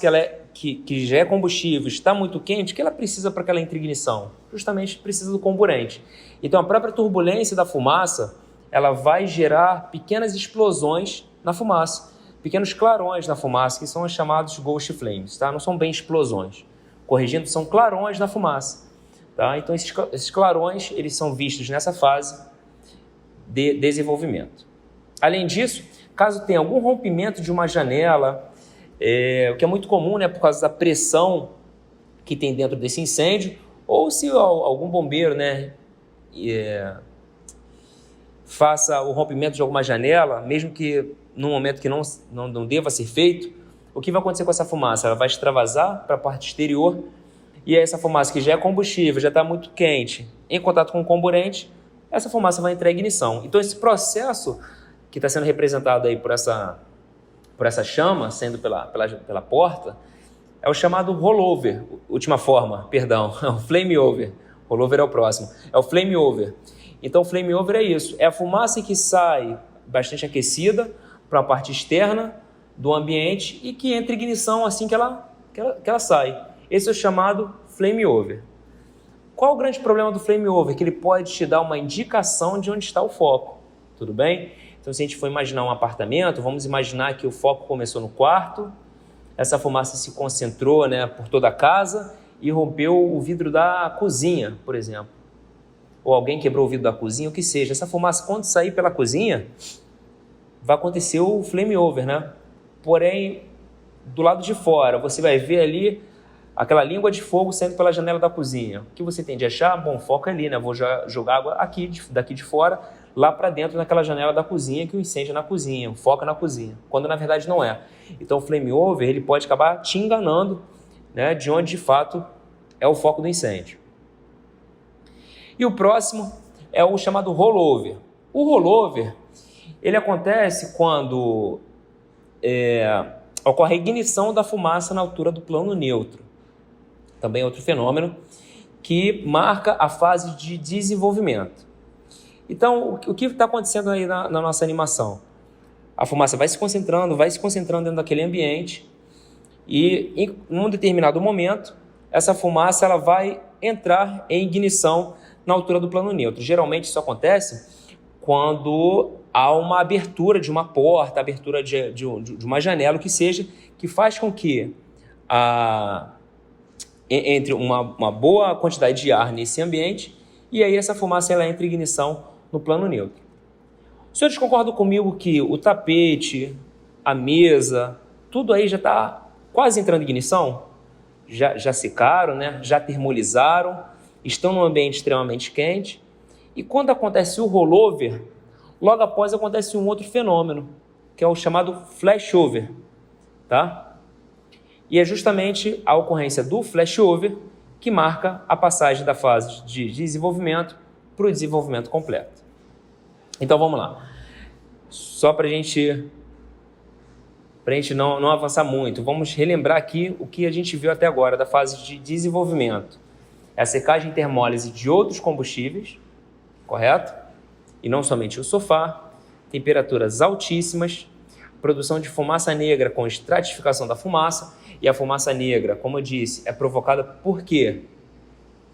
que já é combustível está muito quente, o que ela precisa para que ela entre em ignição? Justamente precisa do comburente. Então a própria turbulência da fumaça, ela vai gerar pequenas explosões na fumaça, pequenos clarões na fumaça, que são os chamados ghost flames, tá? Não são bem explosões. Corrigindo, são clarões na fumaça. Tá? Então, esses clarões eles são vistos nessa fase de desenvolvimento. Além disso, caso tenha algum rompimento de uma janela, o que é muito comum, né, por causa da pressão que tem dentro desse incêndio, ou se algum bombeiro, né, faça o rompimento de alguma janela, mesmo que num momento que não deva ser feito, o que vai acontecer com essa fumaça? Ela vai extravasar para a parte exterior. E aí essa fumaça que já é combustível, já está muito quente, em contato com o comburente, essa fumaça vai entrar em ignição. Então esse processo que está sendo representado aí por essa chama, saindo pela porta, é o chamado rollover, última forma, perdão, é o flame over. Rollover é o próximo, é o flame over. Então o flame over é isso, é a fumaça que sai bastante aquecida para a parte externa do ambiente e que entra em ignição assim que ela sai. Esse é o chamado flame over. Qual o grande problema do flame over? Que ele pode te dar uma indicação de onde está o foco, tudo bem? Então, se a gente for imaginar um apartamento, vamos imaginar que o foco começou no quarto, essa fumaça se concentrou, né, por toda a casa e rompeu o vidro da cozinha, por exemplo. Ou alguém quebrou o vidro da cozinha, o que seja. Essa fumaça, quando sair pela cozinha, vai acontecer o flame over, né? Porém, do lado de fora, você vai ver ali aquela língua de fogo saindo pela janela da cozinha. O que você tem de achar? Bom, foco ali, né? Vou jogar água daqui de fora, lá para dentro naquela janela da cozinha, que o incêndio é na cozinha, o foco é na cozinha, quando na verdade não é. Então o flame over, ele pode acabar te enganando, né, de onde de fato é o foco do incêndio. E o próximo é o chamado rollover. O rollover, ele acontece quando ocorre a ignição da fumaça na altura do plano neutro. Também é outro fenômeno que marca a fase de desenvolvimento. Então, o que está acontecendo aí na nossa animação? A fumaça vai se concentrando dentro daquele ambiente e, em um determinado momento, essa fumaça ela vai entrar em ignição na altura do plano neutro. Geralmente isso acontece quando há uma abertura de uma porta, abertura de uma janela, o que seja, que faz com que entre uma boa quantidade de ar nesse ambiente e aí essa fumaça ela entra em ignição no plano neutro. Os senhores concordam comigo que o tapete, a mesa, tudo aí já está quase entrando em ignição? Já secaram, né? Já termolizaram, estão num ambiente extremamente quente. E quando acontece o rollover, logo após acontece um outro fenômeno, que é o chamado flashover, tá? E é justamente a ocorrência do flashover que marca a passagem da fase de desenvolvimento para o desenvolvimento completo. Então vamos lá. Só para a gente não avançar muito, vamos relembrar aqui o que a gente viu até agora da fase de desenvolvimento. É a secagem e termólise de outros combustíveis, correto? E não somente o sofá, temperaturas altíssimas, produção de fumaça negra com estratificação da fumaça, e a fumaça negra, como eu disse, é provocada por quê?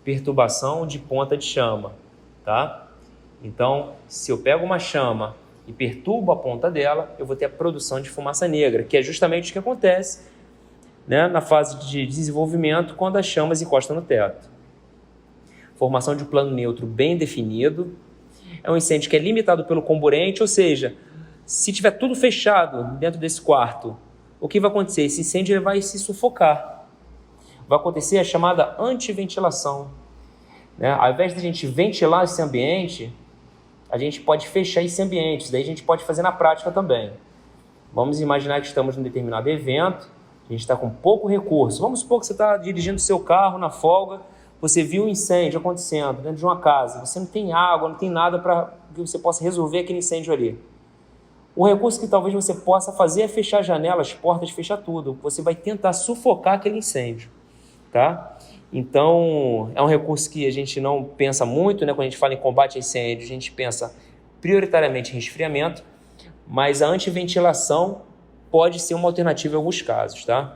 Perturbação de ponta de chama, tá? Então, se eu pego uma chama e perturbo a ponta dela, eu vou ter a produção de fumaça negra, que é justamente o que acontece, né, na fase de desenvolvimento quando as chamas encostam no teto. Formação de um plano neutro bem definido. É um incêndio que é limitado pelo comburente, ou seja, se tiver tudo fechado dentro desse quarto, o que vai acontecer? Esse incêndio ele vai se sufocar. Vai acontecer a chamada antiventilação, né? Ao invés de a gente ventilar esse ambiente, a gente pode fechar esse ambiente. Isso daí a gente pode fazer na prática também. Vamos imaginar que estamos num determinado evento, a gente está com pouco recurso. Vamos supor que você está dirigindo seu carro na folga, você viu um incêndio acontecendo dentro de uma casa, você não tem água, não tem nada para que você possa resolver aquele incêndio ali. O recurso que talvez você possa fazer é fechar janelas, portas, fechar tudo. Você vai tentar sufocar aquele incêndio, tá? Então, é um recurso que a gente não pensa muito, né? Quando a gente fala em combate a incêndio, a gente pensa prioritariamente em resfriamento, mas a antiventilação pode ser uma alternativa em alguns casos, tá?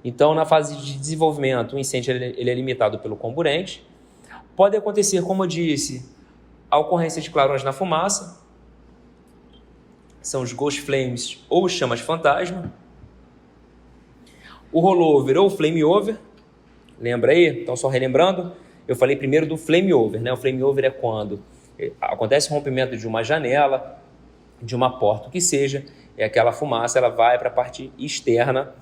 Então, na fase de desenvolvimento, o incêndio ele é limitado pelo comburente. Pode acontecer, como eu disse, a ocorrência de clarões na fumaça, são os ghost flames ou chamas fantasma, o rollover ou flame over. Lembra aí? Então, só relembrando, eu falei primeiro do flame over, né? O flame over é quando acontece o rompimento de uma janela, de uma porta, o que seja, e aquela fumaça ela vai para a parte externa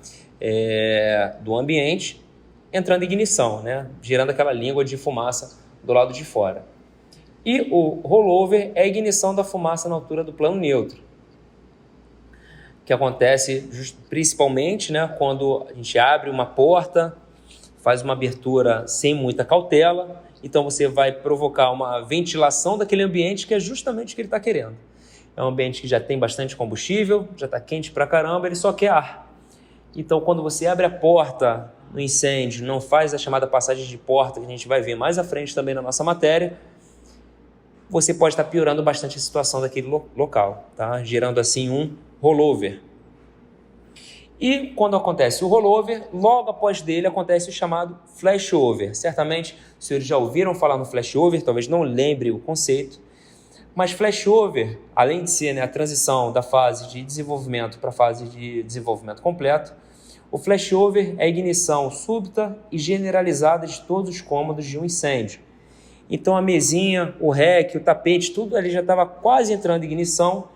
do ambiente, entrando em ignição, né? Gerando aquela língua de fumaça do lado de fora. E o rollover é a ignição da fumaça na altura do plano neutro, que acontece principalmente, né, quando a gente abre uma porta, faz uma abertura sem muita cautela, então você vai provocar uma ventilação daquele ambiente que é justamente o que ele está querendo. É um ambiente que já tem bastante combustível, já está quente pra caramba, ele só quer ar. Então, quando você abre a porta no incêndio, não faz a chamada passagem de porta, que a gente vai ver mais à frente também na nossa matéria, você pode estar piorando bastante a situação daquele local, tá? Gerando assim um rollover. E quando acontece o rollover, logo após dele acontece o chamado flashover. Certamente os senhores já ouviram falar no flashover, talvez não lembre o conceito, mas flashover, além de ser, né, a transição da fase de desenvolvimento para a fase de desenvolvimento completo, o flashover é a ignição súbita e generalizada de todos os cômodos de um incêndio. Então a mesinha, o rack, o tapete, tudo ali já estava quase entrando em ignição.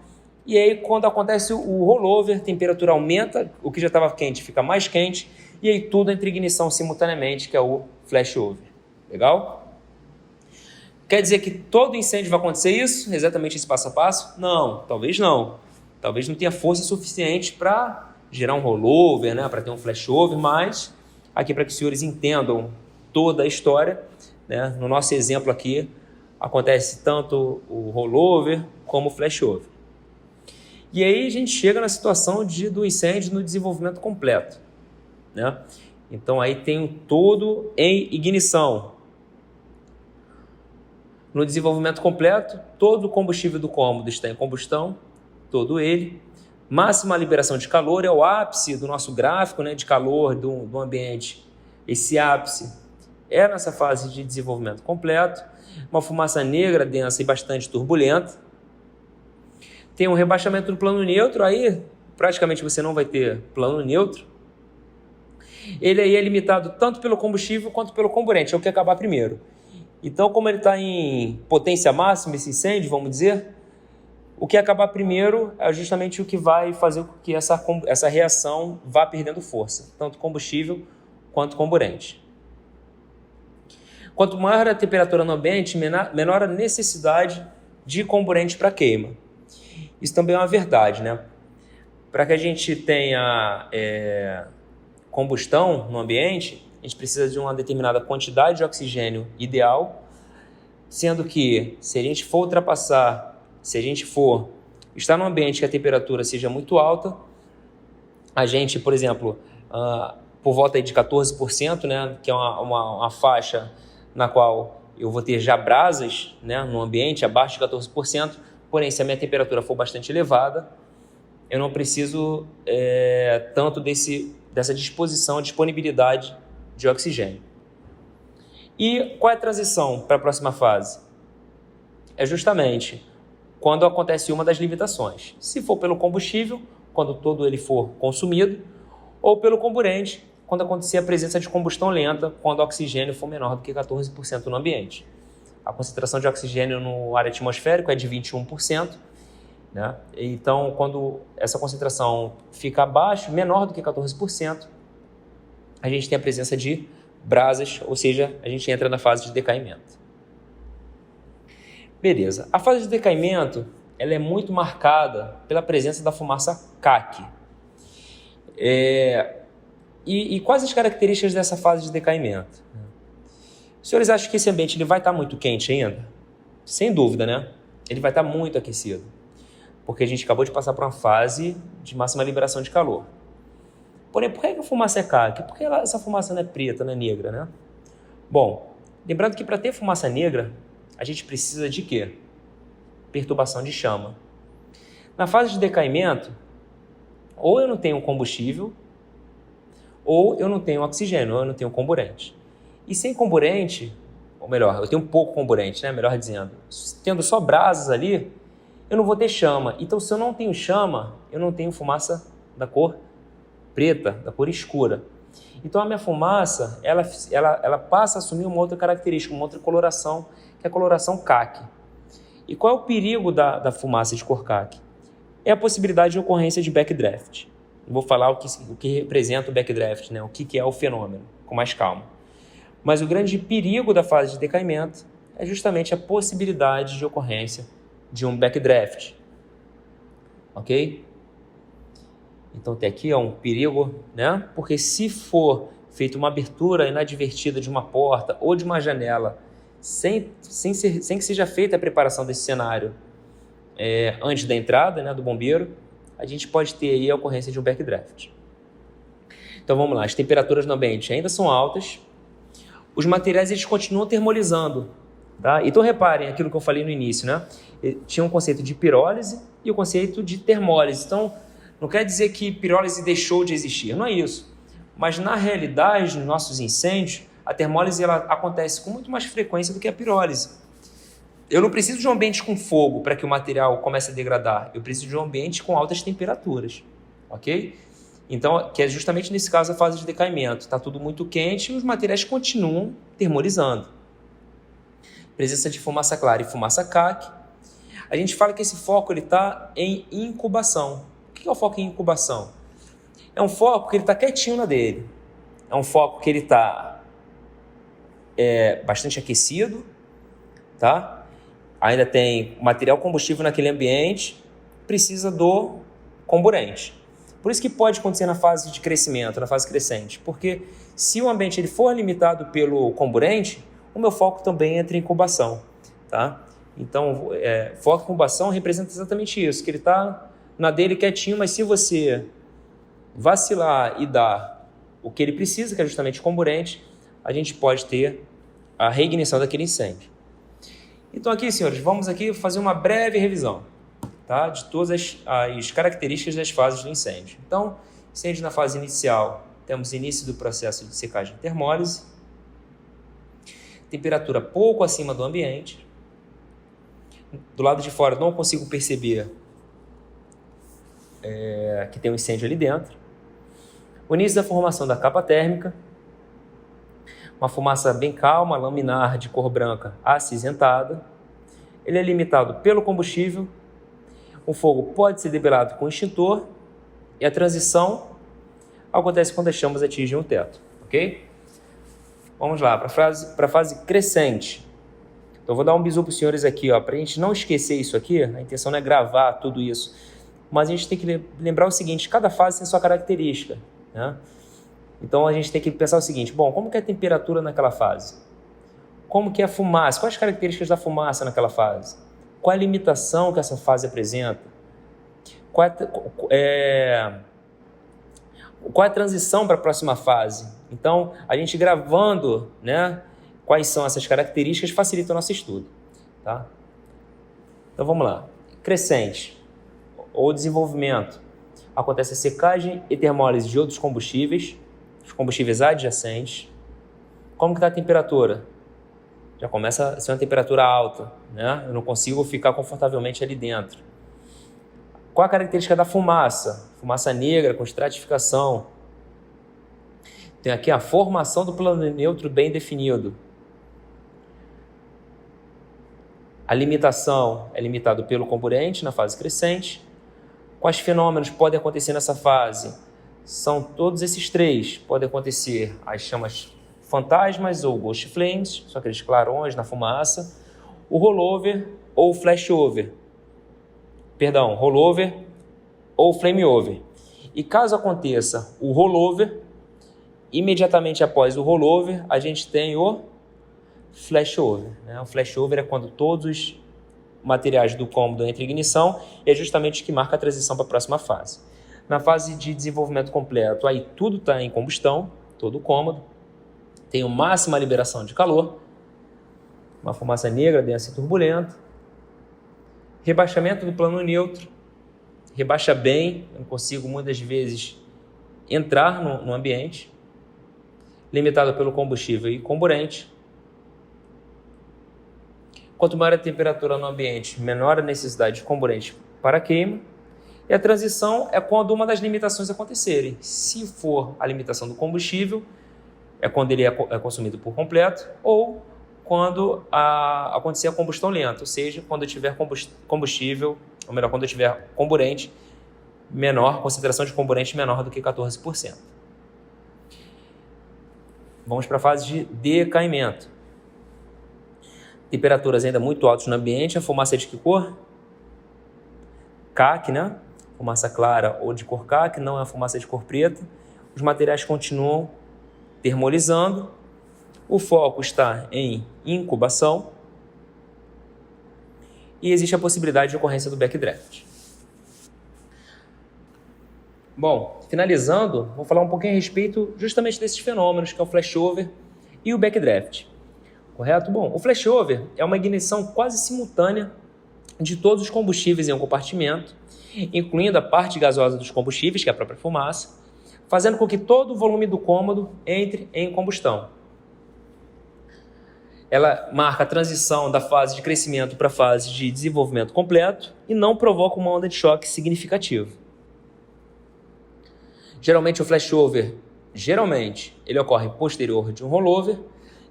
E aí, quando acontece o rollover, a temperatura aumenta, o que já estava quente fica mais quente, e aí tudo entra em ignição simultaneamente, que é o flashover. Legal? Quer dizer que todo incêndio vai acontecer isso? Exatamente esse passo a passo? Não, talvez não. Talvez não tenha força suficiente para gerar um rollover, né, para ter um flashover, mas aqui para que os senhores entendam toda a história, né, no nosso exemplo aqui, acontece tanto o rollover como o flashover. E aí a gente chega na situação do incêndio no desenvolvimento completo, né? Então aí tem um todo em ignição. No desenvolvimento completo, todo o combustível do cômodo está em combustão, todo ele. Máxima liberação de calor é o ápice do nosso gráfico, né, de calor do ambiente. Esse ápice é nessa fase de desenvolvimento completo. Uma fumaça negra, densa e bastante turbulenta. Tem um rebaixamento do plano neutro, aí praticamente você não vai ter plano neutro. Ele aí é limitado tanto pelo combustível quanto pelo comburente, é o que acabar primeiro. Então, como ele está em potência máxima, esse incêndio, vamos dizer, o que acabar primeiro é justamente o que vai fazer com que essa reação vá perdendo força, tanto combustível quanto comburente. Quanto maior a temperatura no ambiente, menor a necessidade de comburente para queima. Isso também é uma verdade, né? Para que a gente tenha combustão no ambiente, a gente precisa de uma determinada quantidade de oxigênio ideal, sendo que se a gente for ultrapassar, se a gente for estar num ambiente que a temperatura seja muito alta, a gente, por exemplo, por volta de 14%, né, que é uma faixa na qual eu vou ter já brasas, né, no ambiente abaixo de 14%, porém, se a minha temperatura for bastante elevada, eu não preciso tanto dessa disponibilidade de oxigênio. E qual é a transição para a próxima fase? É justamente quando acontece uma das limitações. Se for pelo combustível, quando todo ele for consumido, ou pelo comburente, quando acontecer a presença de combustão lenta, quando o oxigênio for menor do que 14% no ambiente. A concentração de oxigênio no ar atmosférico é de 21%, né? Então, quando essa concentração fica abaixo, menor do que 14%, a gente tem a presença de brasas, ou seja, a gente entra na fase de decaimento. Beleza. A fase de decaimento ela é muito marcada pela presença da fumaça CAC. E quais as características dessa fase de decaimento? Os senhores acham que esse ambiente ele vai estar muito quente ainda? Sem dúvida, né? Ele vai estar muito aquecido, porque a gente acabou de passar por uma fase de máxima liberação de calor. Porém, por que a fumaça é CAC? Por que essa fumaça não é preta, não é negra, né? Bom, lembrando que para ter fumaça negra, a gente precisa de quê? Perturbação de chama. Na fase de decaimento, ou eu não tenho combustível, ou eu não tenho oxigênio, ou eu não tenho comburente. E sem comburente, ou melhor, eu tenho pouco comburente, né? Melhor dizendo, tendo só brasas ali, eu não vou ter chama. Então, se eu não tenho chama, eu não tenho fumaça da cor preta, da cor escura. Então, a minha fumaça, ela passa a assumir uma outra característica, uma outra coloração, que é a coloração CAC. E qual é o perigo da fumaça de cor CAC? É a possibilidade de ocorrência de backdraft. Eu vou falar o que representa o backdraft, né? O que é o fenômeno, com mais calma. Mas o grande perigo da fase de decaimento é justamente a possibilidade de ocorrência de um backdraft. Ok? Então tem aqui um perigo, né? Porque se for feita uma abertura inadvertida de uma porta ou de uma janela sem que seja feita a preparação desse cenário antes da entrada, né, do bombeiro, a gente pode ter aí a ocorrência de um backdraft. Então vamos lá, as temperaturas no ambiente ainda são altas, os materiais eles continuam termolizando, tá? Então reparem aquilo que eu falei no início, né? Tinha um conceito de pirólise e o conceito de termólise. Então não quer dizer que pirólise deixou de existir, não é isso. Mas na realidade, nos nossos incêndios, a termólise ela acontece com muito mais frequência do que a pirólise. Eu não preciso de um ambiente com fogo para que o material comece a degradar. Eu preciso de um ambiente com altas temperaturas, ok? Então, que é justamente nesse caso a fase de decaimento. Está tudo muito quente e os materiais continuam termolizando. Presença de fumaça clara e fumaça CAC. A gente fala que esse foco está em incubação. O que é o foco em incubação? É um foco que ele está quietinho na dele. É um foco que ele está bastante aquecido, tá? Ainda tem material combustível naquele ambiente, precisa do comburente. Por isso que pode acontecer na fase de crescimento, na fase crescente, porque se o ambiente ele for limitado pelo comburente, o meu foco também entra em incubação, tá? Então, foco em incubação representa exatamente isso, que ele está na dele quietinho, mas se você vacilar e dar o que ele precisa, que é justamente comburente, a gente pode ter a reignição daquele incêndio. Então aqui, senhores, vamos aqui fazer uma breve revisão, tá, de todas as características das fases do incêndio. Então, incêndio na fase inicial, temos início do processo de secagem e termólise, temperatura pouco acima do ambiente. Do lado de fora não consigo perceber que tem um incêndio ali dentro. O início da formação da capa térmica, uma fumaça bem calma, laminar, de cor branca, acinzentada. Ele é limitado pelo combustível. O fogo pode ser debelado com extintor e a transição acontece quando as chamas atingem o teto, ok? Vamos lá, para a fase crescente. Então, eu vou dar um bisu para os senhores aqui, para a gente não esquecer isso aqui. A intenção não é gravar tudo isso, mas a gente tem que lembrar o seguinte: cada fase tem sua característica, né? Então, a gente tem que pensar o seguinte: bom, como que é a temperatura naquela fase? Como que é a fumaça? Quais as características da fumaça naquela fase? Qual é a limitação que essa fase apresenta? Qual é a transição para a próxima fase? Então, a gente gravando, né, quais são essas características facilita o nosso estudo, tá? Então, vamos lá. Crescente ou desenvolvimento. Acontece a secagem e termólise de outros combustíveis, os combustíveis adjacentes. Como que está a temperatura? Já começa a ser uma temperatura alta, né? Eu não consigo ficar confortavelmente ali dentro. Qual a característica da fumaça? Fumaça negra com estratificação. Tem aqui a formação do plano neutro bem definido. A limitação é limitado pelo comburente na fase crescente. Quais fenômenos podem acontecer nessa fase? São todos esses três. Podem acontecer as chamas fantasmas ou ghost flames, são aqueles clarões na fumaça, o rollover ou flashover. Perdão, rollover ou flameover. E caso aconteça o rollover, imediatamente após o rollover, a gente tem o flashover, né? O flashover é quando todos os materiais do cômodo entram em ignição e é justamente o que marca a transição para a próxima fase. Na fase de desenvolvimento completo, aí tudo está em combustão, todo o cômodo. Tem uma máxima liberação de calor, uma fumaça negra, densa e turbulenta. Rebaixamento do plano neutro, rebaixa bem, eu não consigo muitas vezes entrar no ambiente. Limitado pelo combustível e comburente. Quanto maior a temperatura no ambiente, menor a necessidade de comburente para queima. E a transição é quando uma das limitações acontecerem. Se for a limitação do combustível, é quando ele é consumido por completo, ou quando acontecer a combustão lenta, ou seja, quando eu tiver combustível, ou melhor, quando eu tiver comburente menor, concentração de comburente menor do que 14%. Vamos para a fase de decaimento. Temperaturas ainda muito altas no ambiente, a fumaça é de que cor? CAC, né? Fumaça clara ou de cor CAC, não é a fumaça de cor preta. Os materiais continuam termolizando, o foco está em incubação e existe a possibilidade de ocorrência do backdraft. Bom, finalizando, vou falar um pouquinho a respeito justamente desses fenômenos, que é o flashover e o backdraft. Correto? Bom, o flashover é uma ignição quase simultânea de todos os combustíveis em um compartimento, incluindo a parte gasosa dos combustíveis, que é a própria fumaça, fazendo com que todo o volume do cômodo entre em combustão. Ela marca a transição da fase de crescimento para a fase de desenvolvimento completo e não provoca uma onda de choque significativa. Geralmente o flashover, ele ocorre posterior de um rollover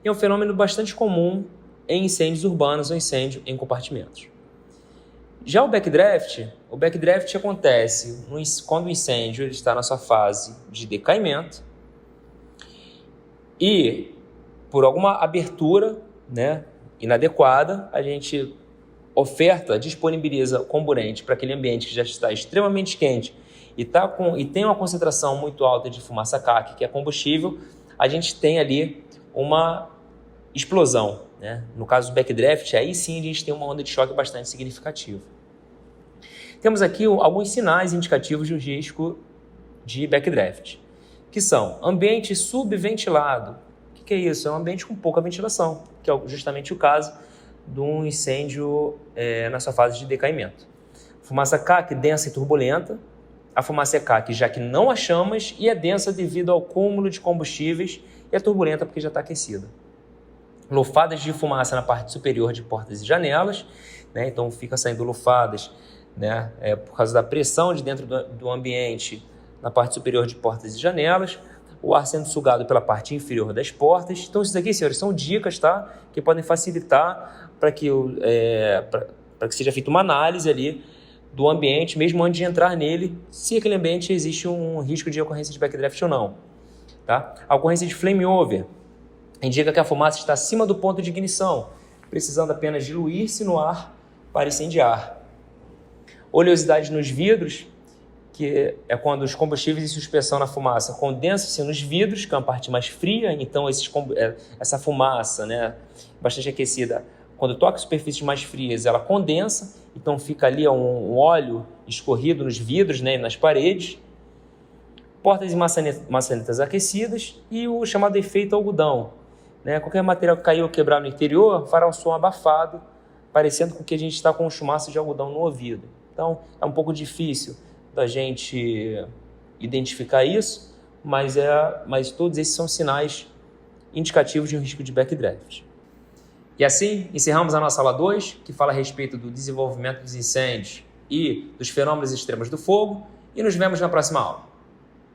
e é um fenômeno bastante comum em incêndios urbanos ou incêndio em compartimentos. Já o backdraft acontece quando o incêndio está na sua fase de decaimento e, por alguma abertura, né, inadequada, a gente disponibiliza comburente para aquele ambiente que já está extremamente quente e tem uma concentração muito alta de fumaça CAC, que é combustível, a gente tem ali uma explosão, né? No caso do backdraft, aí sim a gente tem uma onda de choque bastante significativa. Temos aqui alguns sinais indicativos de risco de backdraft, que são ambiente subventilado. O que é isso? É um ambiente com pouca ventilação, que é justamente o caso de um incêndio na sua fase de decaimento. Fumaça CAC densa e turbulenta. A fumaça é CAC, já que não há chamas, e é densa devido ao acúmulo de combustíveis, e é turbulenta porque já está aquecida. Lufadas de fumaça na parte superior de portas e janelas, né? Então fica saindo lufadas, né? Por causa da pressão de dentro do ambiente na parte superior de portas e janelas, o ar sendo sugado pela parte inferior das portas. Então isso aqui, senhores, são dicas, tá? Que podem facilitar para que seja feita uma análise ali do ambiente, mesmo antes de entrar nele, se aquele ambiente existe um risco de ocorrência de backdraft ou não. Tá? A ocorrência de flame over indica que a fumaça está acima do ponto de ignição, precisando apenas diluir-se no ar para incendiar. Oleosidade nos vidros, que é quando os combustíveis em suspensão na fumaça condensam-se nos vidros, que é uma parte mais fria, então essa fumaça, né, bastante aquecida, quando toca superfícies mais frias, ela condensa, então fica ali um óleo escorrido nos vidros, né, e nas paredes. Portas e maçanetas aquecidas e o chamado efeito algodão. Né? Qualquer material que caiu ou quebrar no interior fará um som abafado, parecendo com que a gente está com um chumaço de algodão no ouvido. Então, é um pouco difícil da gente identificar isso, mas todos esses são sinais indicativos de um risco de backdraft. E assim, encerramos a nossa aula 2, que fala a respeito do desenvolvimento dos incêndios e dos fenômenos extremos do fogo, e nos vemos na próxima aula.